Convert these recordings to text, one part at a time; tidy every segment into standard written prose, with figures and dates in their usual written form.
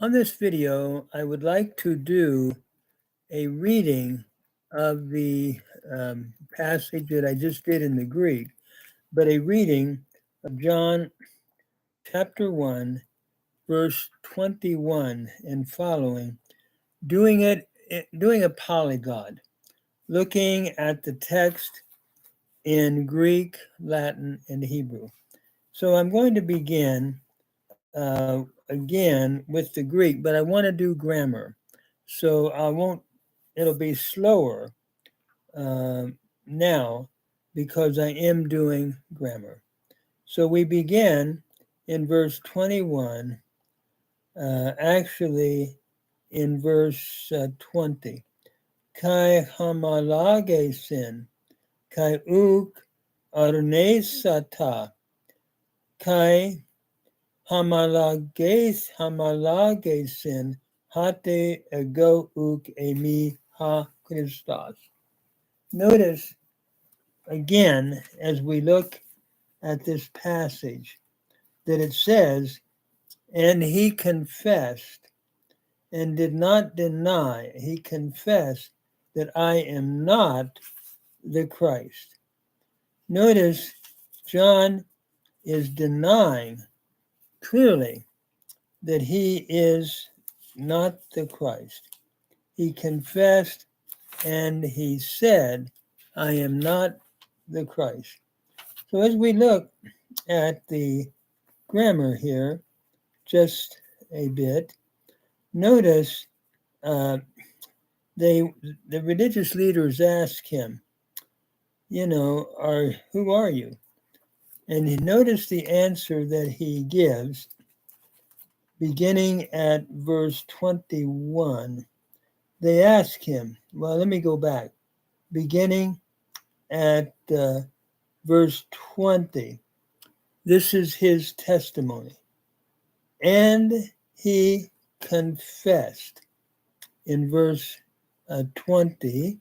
On this video, I would like to do a reading of the passage that I just did in the Greek, but a reading of John chapter 1, verse 21 and following, doing a polyglot, looking at the text in Greek, Latin, and Hebrew. So I'm going to begin again with the Greek, but I want to do grammar. So it'll be slower uh, now because I am doing grammar. So we begin in verse 21, actually in verse 20. Kai hamalage sin, kai uk arnesata, kai hamalagesin hate ego uk emi ha Christos. Notice again as we look at this passage that it says, and he confessed and did not deny. He confessed that I am not the Christ. Notice John is denying clearly that he is not the Christ. He confessed and he said, I am not the Christ. So as we look at the grammar here, just a bit, notice the religious leaders ask him, who are you? And notice the answer that he gives, beginning at verse 21. They ask him, well, let me go back, beginning at verse 20. This is his testimony. And he confessed. In verse 20,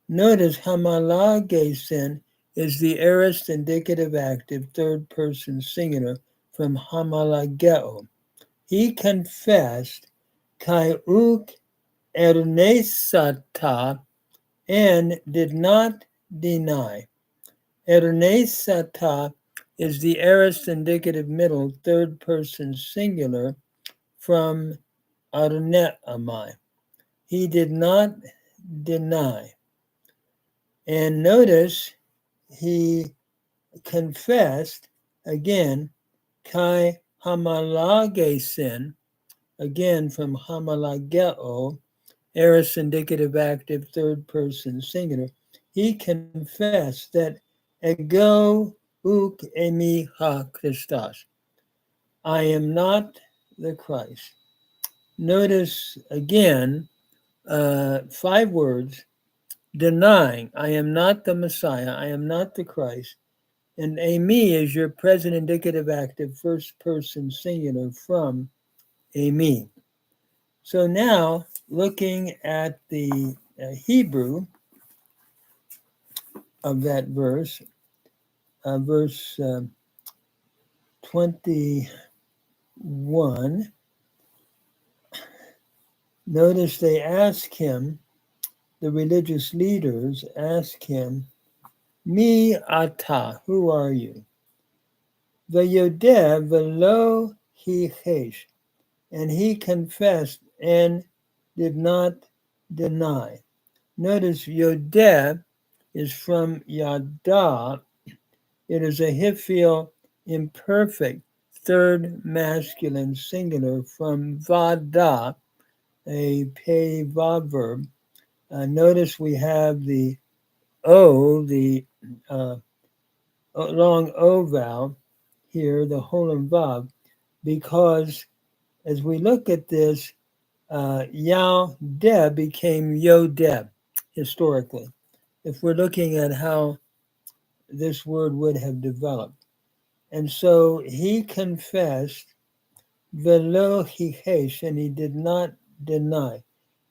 notice hamalagesen is the aorist indicative active third person singular from hamalageo. He confessed kai uk ernesata and did not deny. Ernesata is the aorist indicative middle third person singular from arneamai. He did not deny. And notice he confessed again, kai hamalagesen, again from hamalageo, aorist indicative active third person singular. He confessed that ego uk emi ha Christos. I am not the Christ. Notice again 5 words denying, I am not the Messiah, I am not the Christ. And emi is your present indicative active first person singular from emi. So now looking at the Hebrew of that verse, verse 21, notice they ask him, the religious leaders ask him, Mi ata, who are you? Vayodeh velo hichesh, and he confessed and did not deny. Notice Yodeh is from Yada. It is a Hifil imperfect third masculine singular from Vada, a pay vav verb. Notice we have the O, the long O vowel here, the Holam Vav, because as we look at this, Yao Deb became Yo Deb historically. If we're looking at how this word would have developed. And so he confessed velo hichesh, and he did not deny.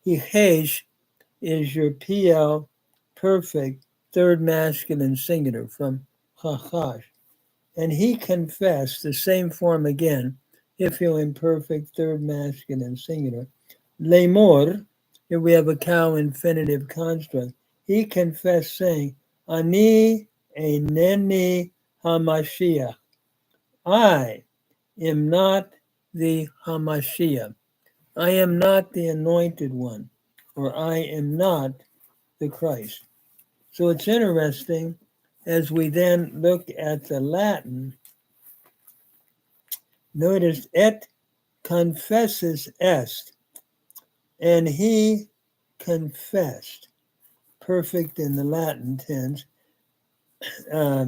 Hichesh is your PL perfect third masculine singular from chachash. And he confessed the same form again Hifio imperfect, third masculine singular. Lemor, here we have a cow infinitive construct. He confessed, saying, Ani eneni hamashiach. I am not the Hamashiach. I am not the anointed one, or I am not the Christ. So it's interesting as we then look at the Latin, notice et confesses est, and he confessed, perfect in the Latin tense, uh,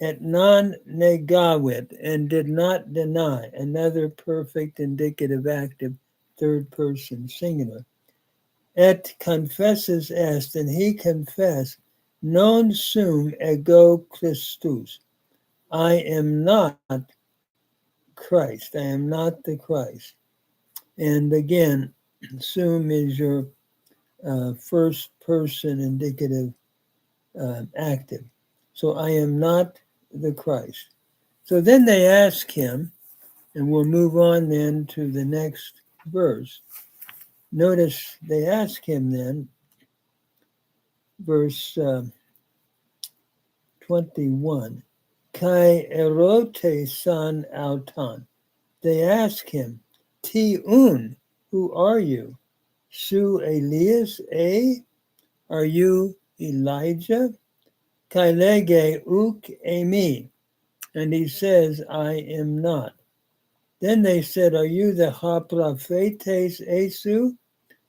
et non negavit, and did not deny, another perfect indicative active, third person singular. Et confesses est, and he confessed, non sum ego Christus. I am not Christ. I am not the Christ. And again, sum is your first person indicative active. So I am not the Christ. So then they ask him, and we'll move on then to the next verse. Notice they ask him then, verse 21, Kai erote san autan. They ask him, Tiun, who are you? Su Elias, are you Elijah? Kai lege uk emi. And he says, I am not. Then they said, are you the ha-prophetes Esu?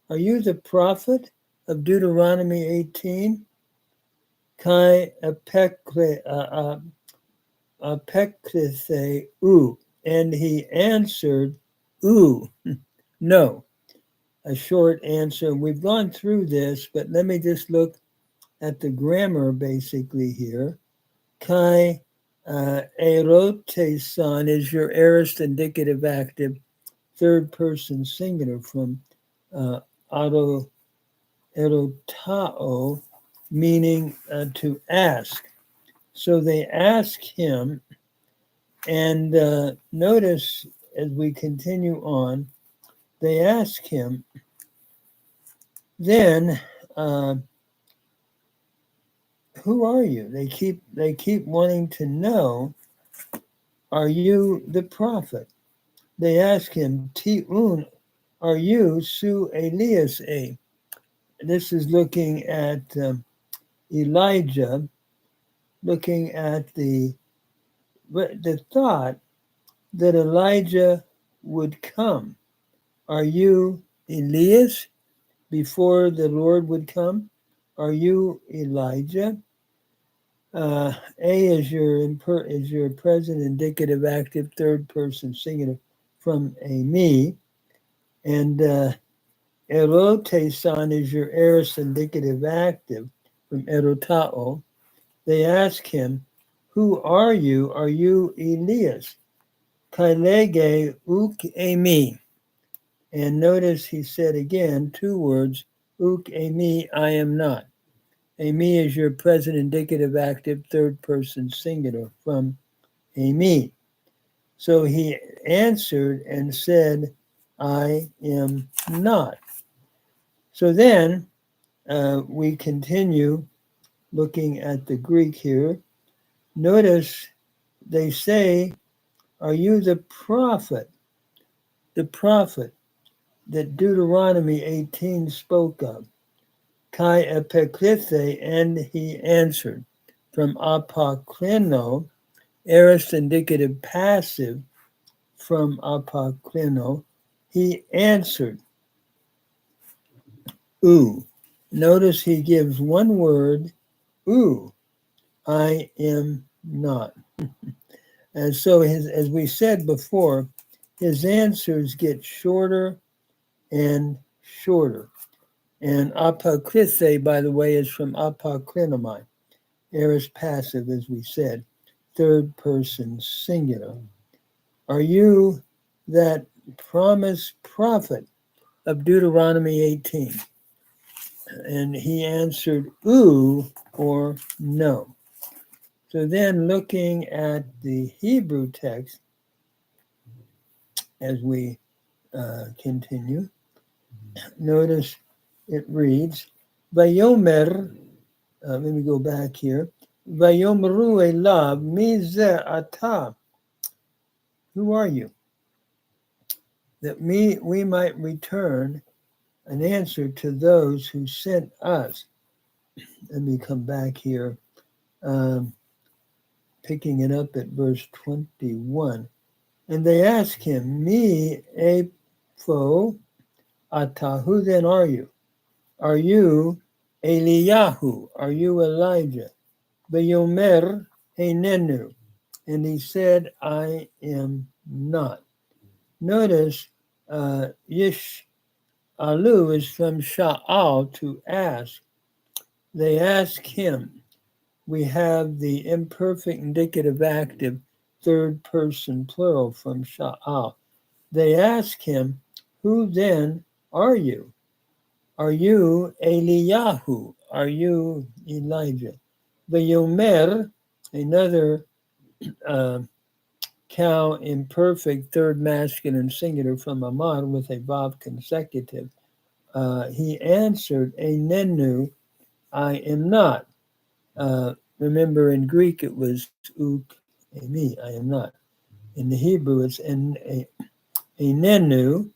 Are you the prophet of Deuteronomy 18? Kai apekrithe u. And he answered, no. A short answer. We've gone through this, but let me just look at the grammar basically here. Kai erotesan is your aorist indicative active, third person singular from erotao, meaning to ask. So they ask him, and notice as we continue on, they ask him, then who are you? They keep wanting to know, are you the prophet? They ask him, Tiun, are you Su Elias a? This is looking at Elijah, looking at the thought that Elijah would come. Are you Elias before the Lord would come? Are you Elijah? A is your present indicative active, third person singular from a me, and erotesan is your aorist indicative active from erotao. They ask him, who are you? Are you Elias? Kailege uk emi. And notice he said again, two words, uk emi, I am not. Emi is your present indicative active, third person singular from emi. So he answered and said, I am not. So then we continue looking at the Greek here. Notice they say, are you the prophet? The prophet that Deuteronomy 18 spoke of. Kai epekrithe, and he answered. From apokrino, aorist indicative passive from apokrino, he answered. Ooh. Notice he gives one word, ooh, I am not. And so as we said before, his answers get shorter and shorter. And apokrithe, by the way, is from apokrinomai, aorist passive, as we said, third person singular. Are you that promised prophet of Deuteronomy 18? And he answered, ooh, or no. So then looking at the Hebrew text, as we continue. Notice it reads, Vayomer, let me go back here. Vayomru elav mize ata. Who are you? That we might return an answer to those who sent us. Let me come back here, picking it up at verse 21. And they ask him, Mi epho ata, who then are you? Are you Eliyahu? Are you Elijah? Vayomer Heinenu. And he said, I am not. Notice Yish Alu is from Sha'al, to ask. They ask him. We have the imperfect indicative active third person plural from Sha'al. They ask him, who then are you? Are you Eliyahu? Are you Elijah? Vayomer, another cow imperfect third masculine singular from Amar with a vav consecutive. He answered, Einenu, I am not. Remember, in Greek it was uk emi, I am not. In the Hebrew it's Einenu,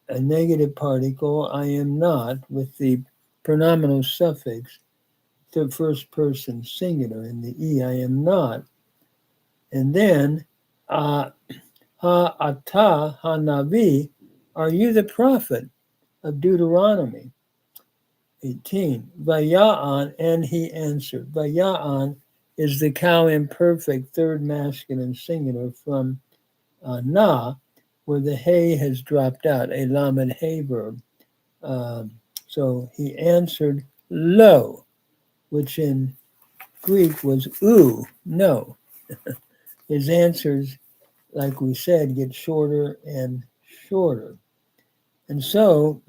a negative particle, I am not, with the pronominal suffix, the first person singular in the e, I am not. And then ha ata ha navi, are you the prophet of Deuteronomy 18? Vaya'an, and he answered. Vaya'an is the cow imperfect third masculine singular from na, where the hay has dropped out, a lamed hay verb. So he answered lo, which in Greek was no. His answers, like we said, get shorter and shorter. And so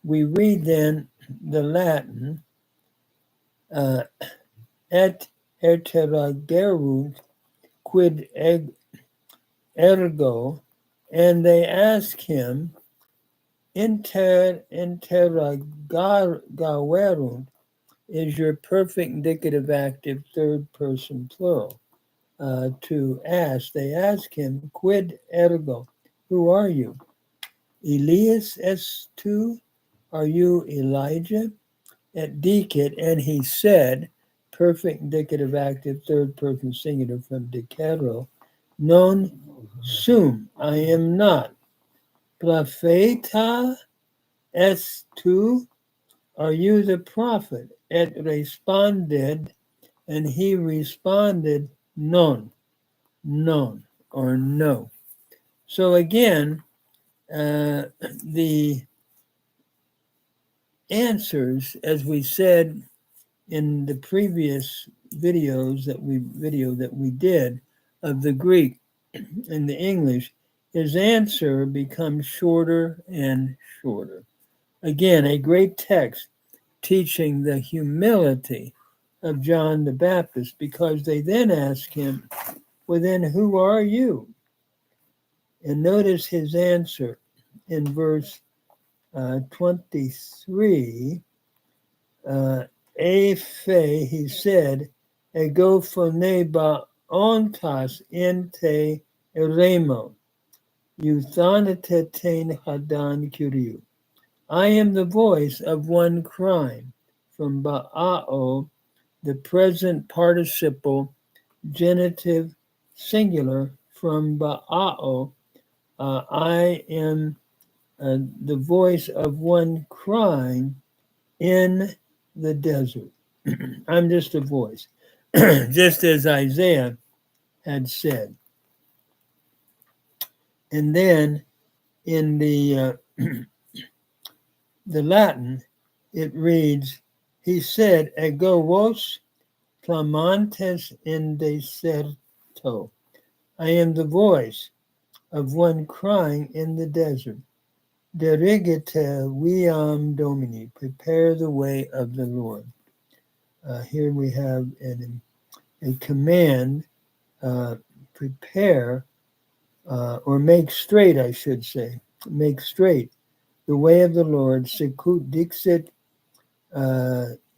we read then the Latin, et erteragerunt quid ergo, and they ask him, interagaverunt is your perfect indicative active third person plural. To ask, they ask him, quid ergo, who are you? Elias S2, are you Elijah? At Dikit, and he said, perfect indicative active third person singular from Dikero, non sum, I am not. Propheta S2, are you the prophet? Et responded, and he responded, non, or no. So again, the answers, as we said in the previous video that we did of the Greek and the English, his answer becomes shorter and shorter. Again, a great text teaching the humility of John the Baptist, because they then ask him, well, then who are you? And notice his answer in verse 23. Efe, he said, ego phoneba ontas ente eremo, euthanatetain hadan kuriu. I am the voice of one crying, from ba'ao, the present participle genitive singular from ba'ao. I am the voice of one crying in the desert. I'm just a voice, just as Isaiah had said. And then in the Latin, it reads, he said, ego vos clamantes in deserto. I am the voice of one crying in the desert. Dirigite viam Domini, prepare the way of the Lord. Here we have a command, prepare or make straight, I should say, make straight the way of the Lord. Sikut dixit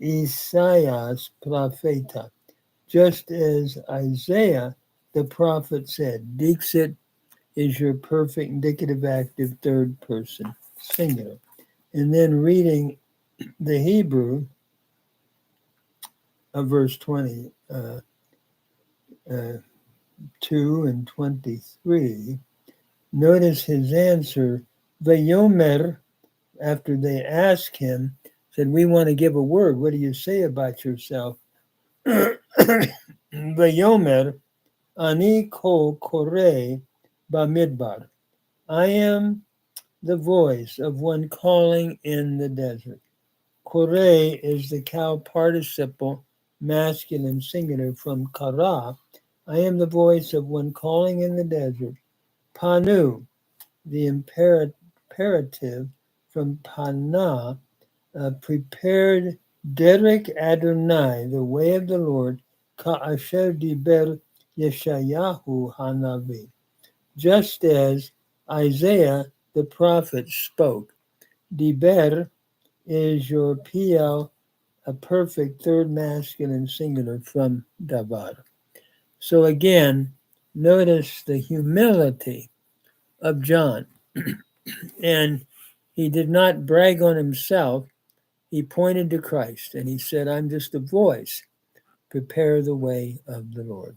Isaias propheta, just as Isaiah the prophet said. Dixit is your perfect indicative active third person singular. And then reading the Hebrew of verse 22 and 23, notice his answer, Vayomer, after they asked him, said, we want to give a word. What do you say about yourself? Vayomer, Ani kol koreh bamidbar. I am the voice of one calling in the desert. Koreh is the cow participle, masculine singular from kara. I am the voice of one calling in the desert. Panu, the imperative from pana, prepared Derek Adonai, the way of the Lord, Ka'asher diber Yeshayahu Hanavi, just as Isaiah the prophet spoke. Diber is your PL, a perfect third masculine singular from Dabar. So again, notice the humility of John. And he did not brag on himself. He pointed to Christ and he said, I'm just a voice. Prepare the way of the Lord.